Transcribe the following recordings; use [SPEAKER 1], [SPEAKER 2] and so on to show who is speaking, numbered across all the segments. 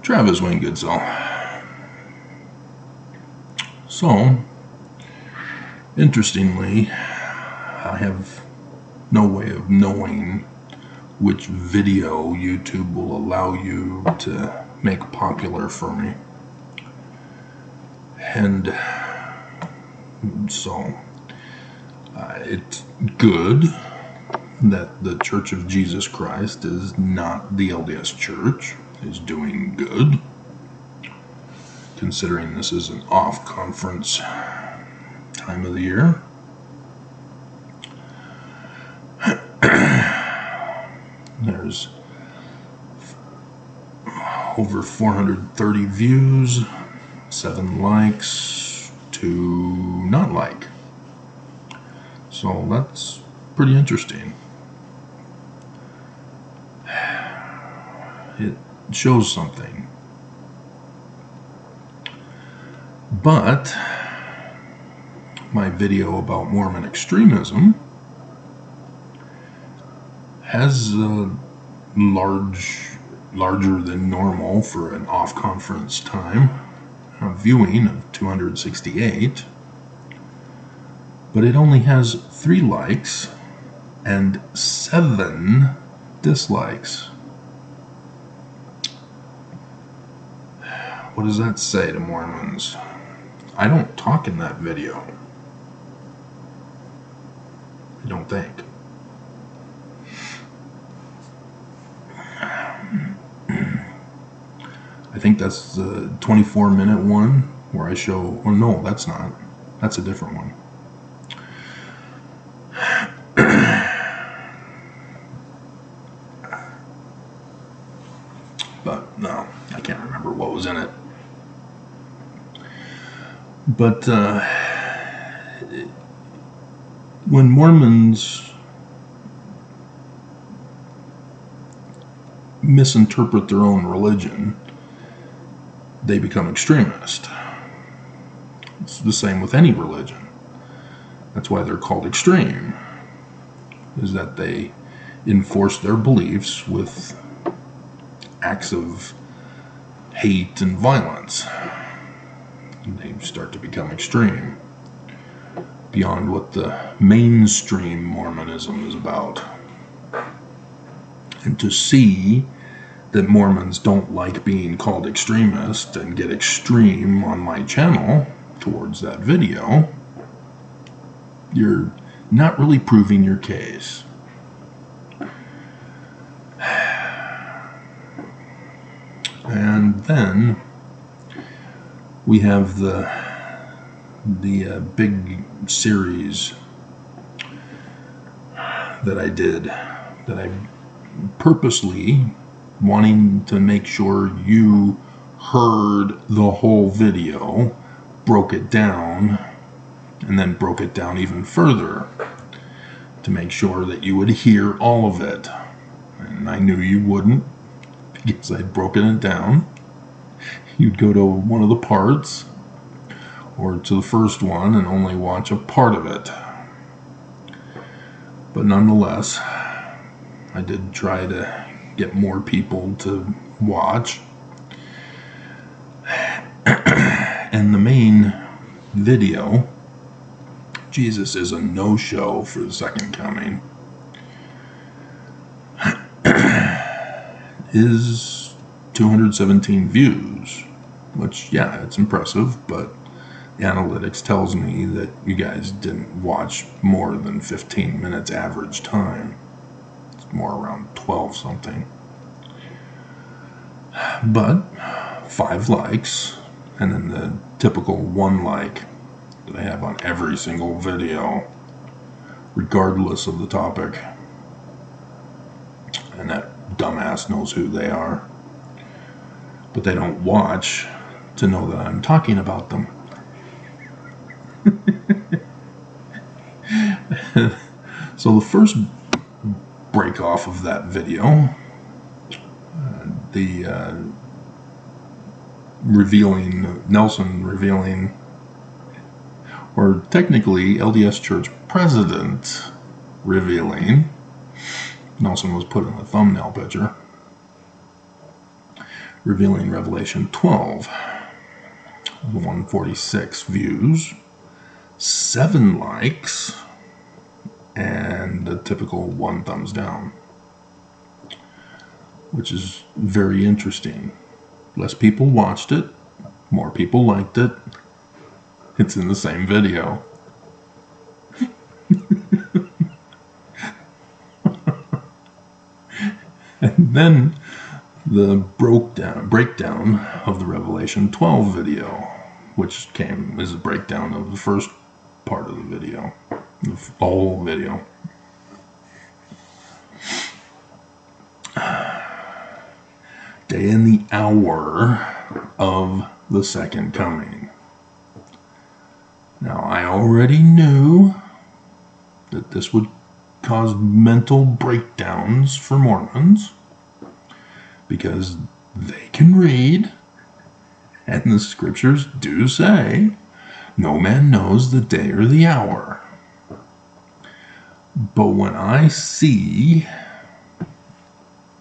[SPEAKER 1] Travis Wayne Goodsell. So, interestingly, I have no way of knowing which video YouTube will allow you to make popular for me. And so, it's good that the Church of Jesus Christ is not the LDS Church, is doing good, considering this is an off-conference time of the year. There's over 430 views, 7 likes, 2 not like. So that's pretty interesting. It shows something. But my video about Mormon extremism has a larger than normal for an off-conference time viewing of 268, but it only has 3 likes and 7 dislikes. What does that say to Mormons? I don't talk in that video. I don't think. I think that's the 24-minute one where I show, oh no, that's not. That's a different one. But no, I can't remember what was in it. But when Mormons misinterpret their own religion, they become extremist. It's the same with any religion. That's why they're called extreme, is that they enforce their beliefs with acts of hate and violence. And they start to become extreme beyond what the mainstream Mormonism is about. And to see that Mormons don't like being called extremist and get extreme on my channel towards that video, you're not really proving your case. And then we have the big series that I did, that I purposely wanting to make sure you heard the whole video, broke it down, and then broke it down even further to make sure that you would hear all of it. And I knew you wouldn't, because I'd broken it down. You'd go to one of the parts or to the first one and only watch a part of it. But nonetheless, I did try to get more people to watch. And the main video, Jesus is a no-show for the second coming, is 217 views, which, yeah, it's impressive, but the analytics tells me that you guys didn't watch more than 15 minutes average time. It's more around 12 something. But 5 likes, and then the typical 1 like that I have on every single video, regardless of the topic. And that dumbass knows who they are, but they don't watch to know that I'm talking about them. So the first break off of that video, Nelson revealing, or technically LDS Church President revealing, Nelson was put in the thumbnail picture, revealing Revelation 12. 146 views, 7 likes, and the typical 1 thumbs down, which is very interesting. Less people watched it, more people liked it. It's in the same video. And then the breakdown of the Revelation 12 video, which came as a breakdown of the first part of the video, the whole video. Day and the hour of the second coming. Now, I already knew that this would cause mental breakdowns for Mormons, because they can read, and the scriptures do say, no man knows the day or the hour. But when I see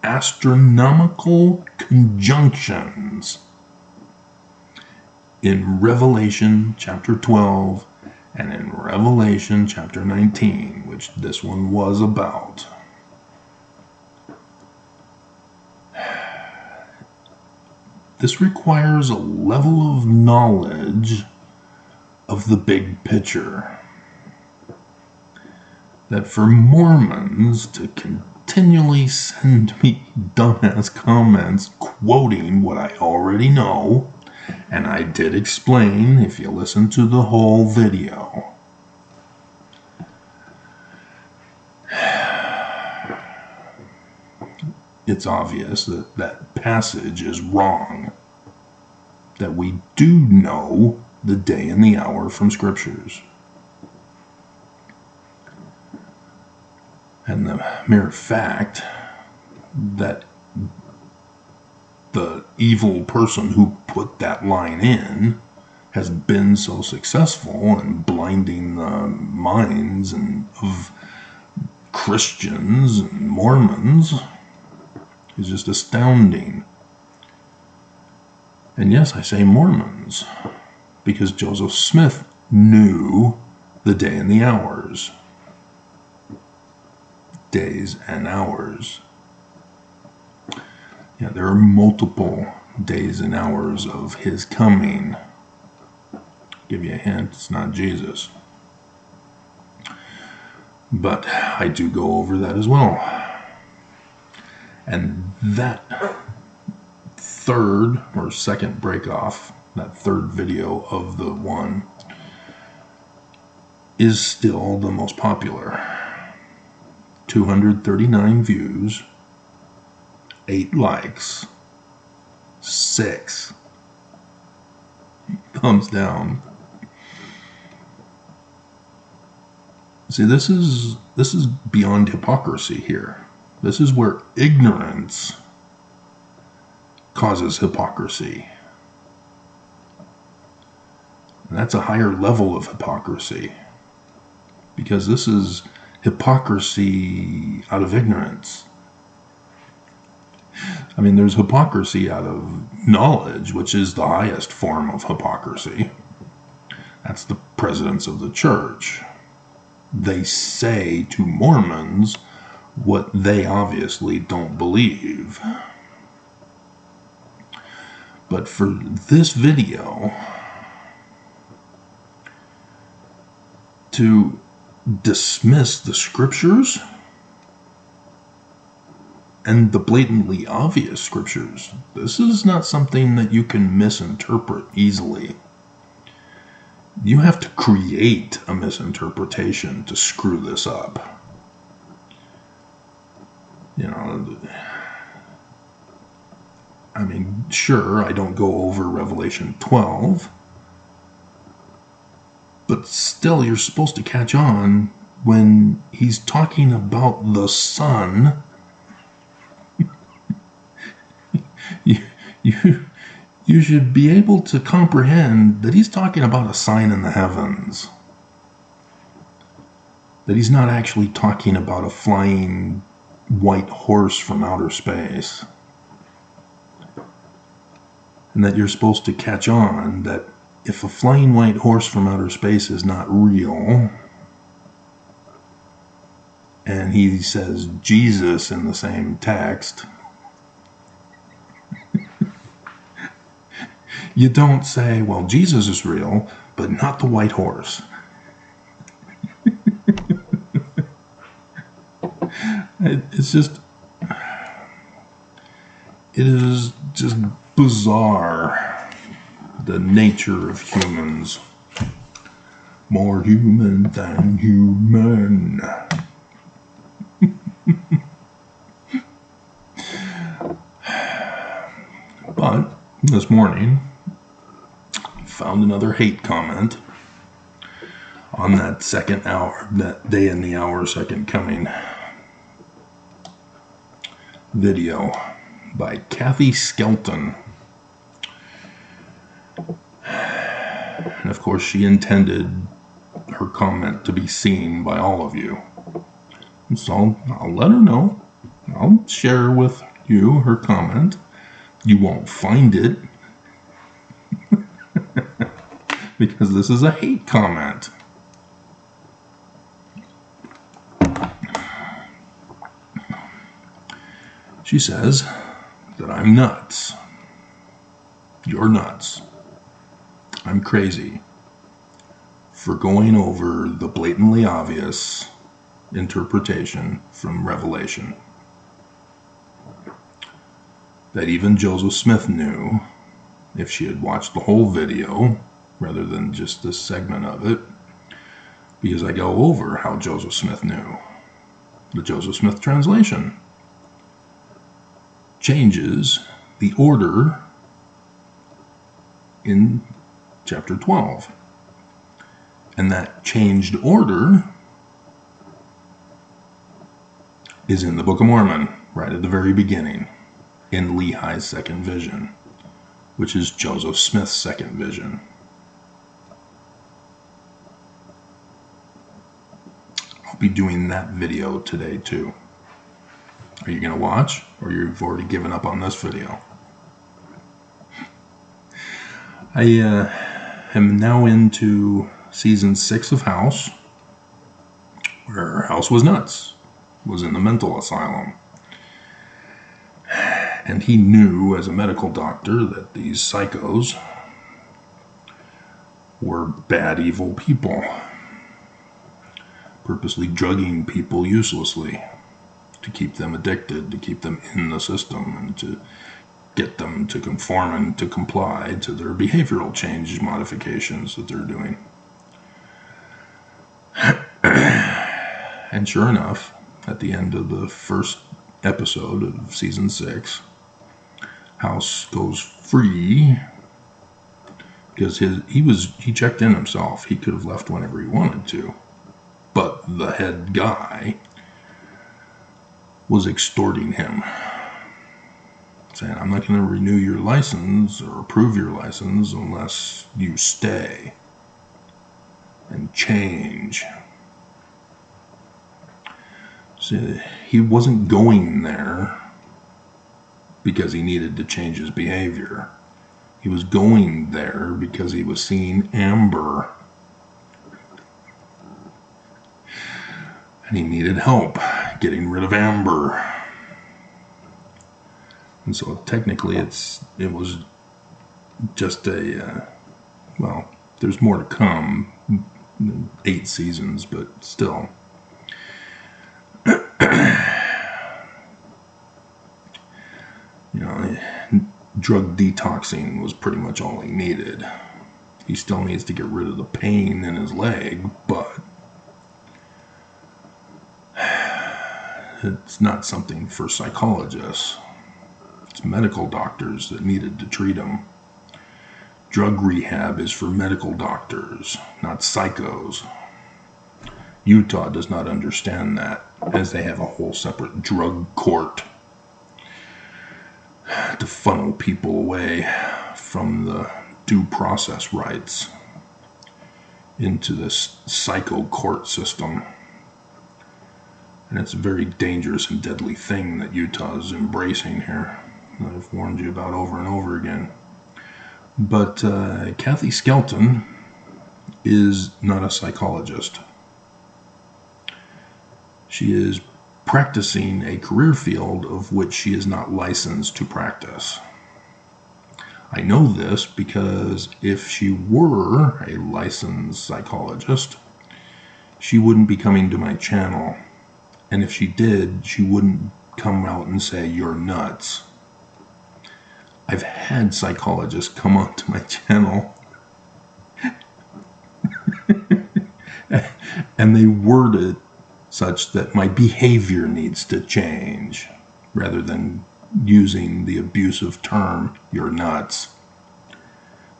[SPEAKER 1] astronomical conjunctions in Revelation chapter 12 and in Revelation chapter 19, which this one was about, this requires a level of knowledge of the big picture that for Mormons to continually send me dumbass comments quoting what I already know, and I did explain if you listen to the whole video. It's obvious that that passage is wrong, that we do know the day and the hour from scriptures. And the mere fact that the evil person who put that line in has been so successful in blinding the minds of Christians and Mormons is just astounding. And yes, I say Mormons, because Joseph Smith knew the day and the hours. Days and hours. Yeah, there are multiple days and hours of his coming. Give you a hint, it's not Jesus. But I do go over that as well. And that third or second break off, that third video of the one, is still the most popular. 239 views, 8 likes, 6 thumbs down. See, this is beyond hypocrisy here. This is where ignorance causes hypocrisy. And that's a higher level of hypocrisy, because this is hypocrisy out of ignorance. I mean, there's hypocrisy out of knowledge, which is the highest form of hypocrisy. That's the presidents of the church. They say to Mormons what they obviously don't believe. But for this video to dismiss the scriptures and the blatantly obvious scriptures, this is not something that you can misinterpret easily. You have to create a misinterpretation to screw this up. You know, I mean, sure, I don't go over Revelation 12, but still you're supposed to catch on when he's talking about the sun. You should be able to comprehend that he's talking about a sign in the heavens. That he's not actually talking about a flying white horse from outer space. and that you're supposed to catch on that if a flying white horse from outer space is not real, and he says Jesus in the same text, you don't say, well, Jesus is real, but not the white horse. It is just bizarre, the nature of humans. More human than human. But this morning, found another hate comment on that second hour, that day in the hour, second coming video by Kathy Skelton. And of course, she intended her comment to be seen by all of you. And so I'll let her know. I'll share with you her comment. You won't find it because this is a hate comment. She says that I'm nuts. You're nuts. I'm crazy for going over the blatantly obvious interpretation from Revelation that even Joseph Smith knew if she had watched the whole video rather than just this segment of it, because I go over how Joseph Smith knew. The Joseph Smith translation changes the order in chapter 12. And that changed order is in the Book of Mormon, right at the very beginning, in Lehi's second vision, which is Joseph Smith's second vision. I'll be doing that video today too. Are you going to watch, or you've already given up on this video? I am now into season 6 of House, where House was nuts, was in the mental asylum. And he knew as a medical doctor that these psychos were bad, evil people, purposely drugging people uselessly to keep them addicted, to keep them in the system, and to get them to conform and to comply to their behavioral change modifications that they're doing. And sure enough, at the end of the first episode of season 6, House goes free because he checked in himself. He could have left whenever he wanted to, but the head guy was extorting him, saying, I'm not going to renew your license or approve your license unless you stay and change. So he wasn't going there because he needed to change his behavior. He was going there because he was seeing Amber. And he needed help getting rid of Amber. And so technically it was just well, there's more to come, 8 seasons, but still. Drug detoxing was pretty much all he needed. He still needs to get rid of the pain in his leg, but it's not something for psychologists. It's medical doctors that needed to treat him. Drug rehab is for medical doctors, not psychos. Utah does not understand that, as they have a whole separate drug court to funnel people away from the due process rights into this psycho court system. And it's a very dangerous and deadly thing that Utah is embracing here, that I've warned you about over and over again. But Kathy Skelton is not a psychologist. She is practicing a career field of which she is not licensed to practice. I know this because if she were a licensed psychologist, she wouldn't be coming to my channel. And if she did, she wouldn't come out and say, "You're nuts." I've had psychologists come onto my channel and they word it such that my behavior needs to change rather than using the abusive term, "You're nuts."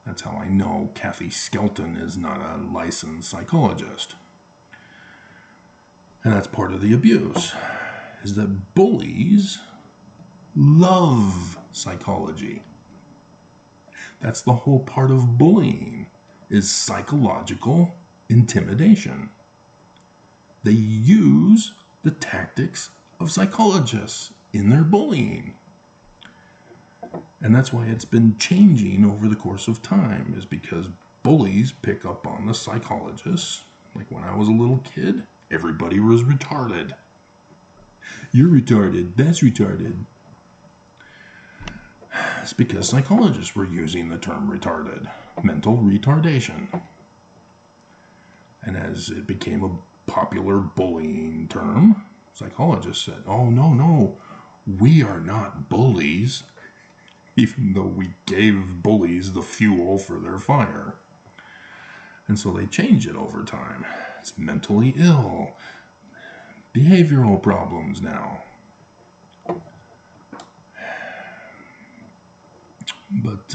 [SPEAKER 1] That's how I know Kathy Skelton is not a licensed psychologist. And that's part of the abuse, is that bullies love psychology. That's the whole part of bullying, is psychological intimidation. They use the tactics of psychologists in their bullying. And that's why it's been changing over the course of time, is because bullies pick up on the psychologists. Like when I was a little kid, everybody was retarded. "You're retarded, that's retarded." It's because psychologists were using the term retarded, mental retardation. And as it became a popular bullying term, psychologists said, "Oh, no, we are not bullies," even though we gave bullies the fuel for their fire. And so they change it over time. It's mentally ill, behavioral problems now. But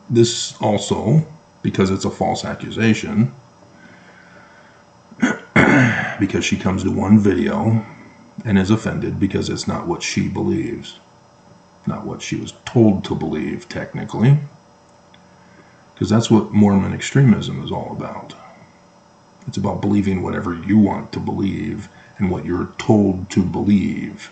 [SPEAKER 1] this also, because it's a false accusation, because she comes to one video and is offended because it's not what she believes, not what she was told to believe, technically. Because that's what Mormon extremism is all about. It's about believing whatever you want to believe and what you're told to believe.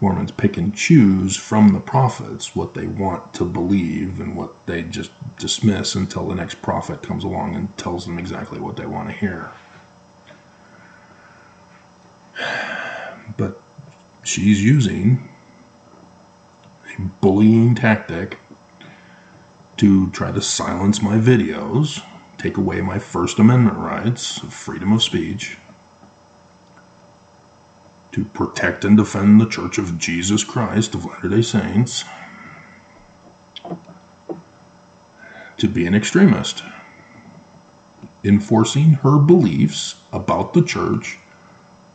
[SPEAKER 1] Mormons pick and choose from the prophets what they want to believe and what they just dismiss until the next prophet comes along and tells them exactly what they want to hear. But she's using a bullying tactic to try to silence my videos, take away my First Amendment rights of freedom of speech, to protect and defend the Church of Jesus Christ of Latter-day Saints, to be an extremist, enforcing her beliefs about the church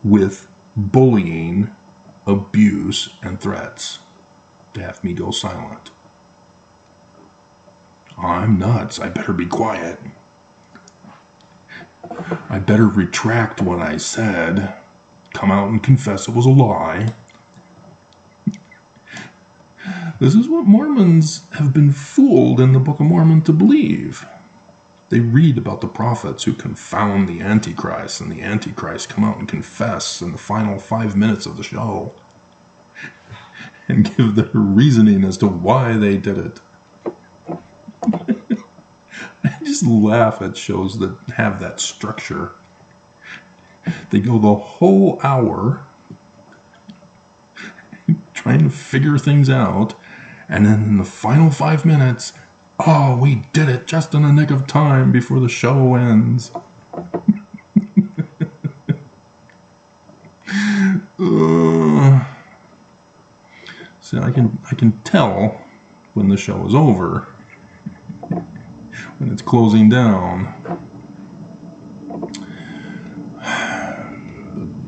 [SPEAKER 1] with bullying, abuse, and threats to have me go silent. I'm nuts. I better be quiet. I better retract what I said. Come out and confess it was a lie. This is what Mormons have been fooled in the Book of Mormon to believe. They read about the prophets who confound the Antichrist, and the Antichrist come out and confess in the final 5 minutes of the show and give their reasoning as to why they did it. I just laugh at shows that have that structure. They go the whole hour trying to figure things out, and then in the final 5 minutes, "Oh, we did it just in the nick of time before the show ends." So I can tell when the show is over, when it's closing down.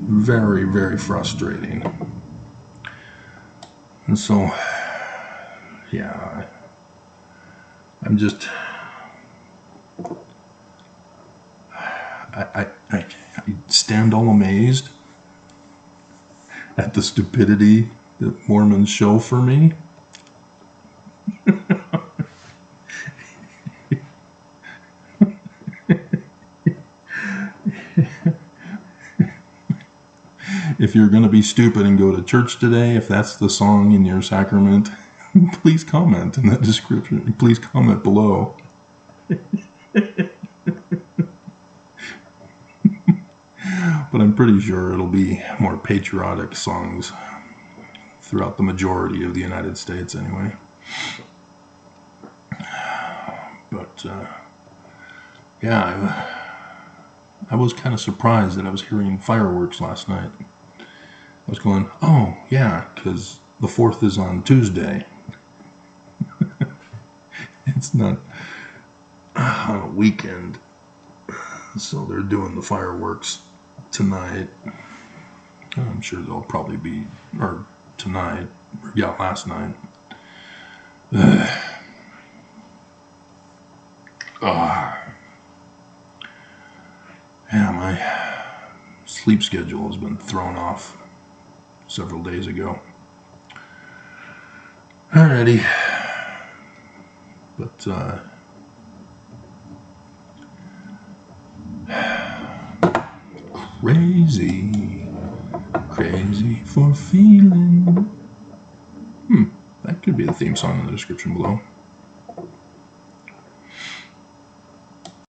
[SPEAKER 1] Very, very frustrating. And so, yeah, I'm just, I stand all amazed at the stupidity that Mormons show for me. If you're going to be stupid and go to church today, if that's the song in your sacrament, please comment in that description. Please comment below. But I'm pretty sure it'll be more patriotic songs throughout the majority of the United States anyway. But, yeah, I was kind of surprised that I was hearing fireworks last night. I was going, oh, yeah, because the 4th is on Tuesday. It's not on a weekend, so they're doing the fireworks tonight. I'm sure they'll probably be, or tonight, or yeah, last night. Yeah, my sleep schedule has been thrown off several days ago. Alrighty. But, crazy for feeling. That could be the theme song in the description below.